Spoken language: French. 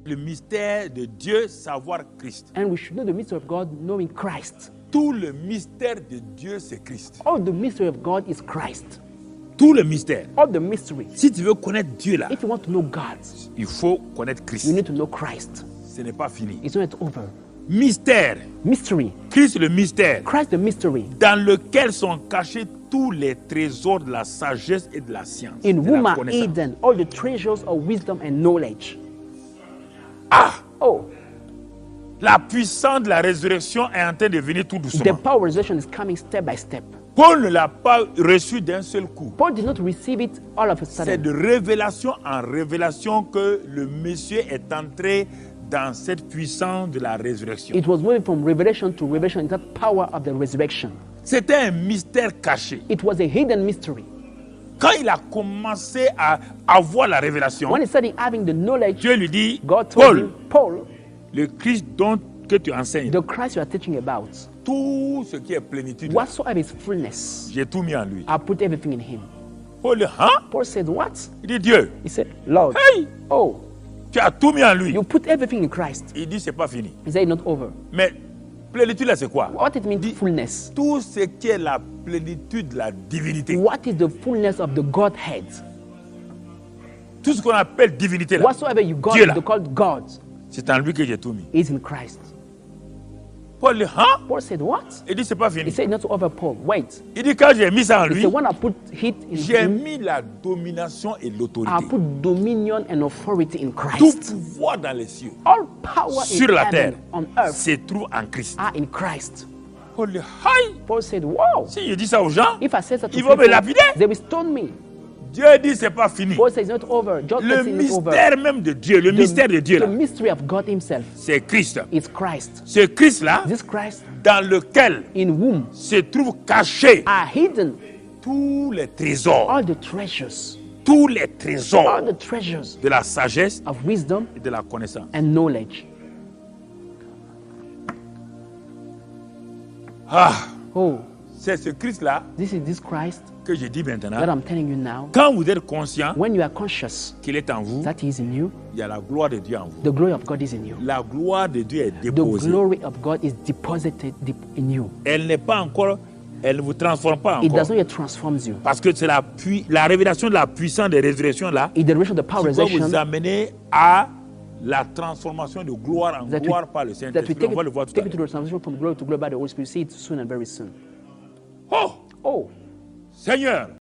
Le mystère de Dieu, savoir Christ. And we should know the mystery of God, knowing Christ. Tout le mystère de Dieu, c'est Christ. All the mystery of God is Christ. Tout le mystère. All the mystery. Si tu veux connaître Dieu là, If you want to know God, il faut connaître you Christ. need to know Christ. Ce n'est pas fini. It's not over. Mystère. Mystery. Christ le mystère. Christ the mystery. Dans lequel sont cachés tous les trésors de la sagesse et de la science. In de whom la are connaissance. hidden all the treasures of wisdom and knowledge. Ah! Oh, La puissance de la résurrection est en train de venir tout the doucement. power of resurrection is coming step by step. Paul ne l'a pas reçu d'un seul coup. Paul did not receive it all of a C'est sudden. de révélation en révélation que le monsieur est entré dans cette puissance de la résurrection. It was moving from revelation to revelation in that power of the resurrection. C'était un mystère caché. It was a hidden mystery. Quand il a commencé à avoir la révélation, When he started having the knowledge, Dieu lui dit, God told Paul, him, Paul, le Christ que tu enseignes, the Christ you are teaching about, tout ce qui est plénitude, whatsoever is fullness, j'ai tout mis en lui. I put everything in him. Paul dit, hein? Paul said, what? Il dit, Dieu, He said, Lord, hey, oh, tu as tout mis en lui. you put everything in Christ. Il dit, c'est pas fini. He said, not over. Mais plénitude là, c'est quoi? What it means, fullness. Tout ce qui est la plénitude de la divinité. What is the fullness of the Godhead? Tout ce qu'on appelle divinité là, Whatsoever you got, Dieu là, you called God, c'est en lui que j'ai tout mis. is in Christ. Paul dit, hein? Paul said, what? Il dit, c'est pas He fini. said, not over, Paul. Wait. Il dit, quand j'ai mis ça en He lui, said, when I put it in j'ai him, mis la domination et I l'autorité. put dominion and authority in Tout Christ. pouvoir dans les cieux, All power sur in la terre, heaven, on earth, se trouve en Christ. are in Christ. Paul dit, aïe, Paul said, wow. si je dis ça aux gens, If I say that to ils vont me people, lapider. they will stone me. Dieu dit, c'est pas fini. Paul says, it's not over. John Le says, it's not over. mystère même de Dieu, le mystère de Dieu The là, mystery of God himself c'est Christ. is Christ. Ce Christ là, This Christ dans lequel in whom se trouvent cachés are hidden tous les trésors, all the treasures, tous les all trésors the treasures de la sagesse of wisdom et de la connaissance. and knowledge. Ah, Oh, c'est ce Christ là this is this Christ que je dis that maintenant. I'm telling you now. Quand vous êtes conscient When you are conscious qu'il est en vous, that he is in you, il y a la gloire de Dieu en vous. the glory of God is in you. La gloire de Dieu est The déposée. glory of God is deposited deep in you. Elle n'est pas encore, elle ne vous transforme pas It encore. does not yet transform you. Parce que c'est la révélation de la puissance de résurrection là In the revelation of the power qui va resurrection, vous amener à la transformation de gloire en that we, gloire par le that we Saint-Esprit. take On va le voir it, tout à take it to l'heure. the transformation from glory to glory by the Holy Spirit. See it soon and very soon. Oh, Oh, Seigneur,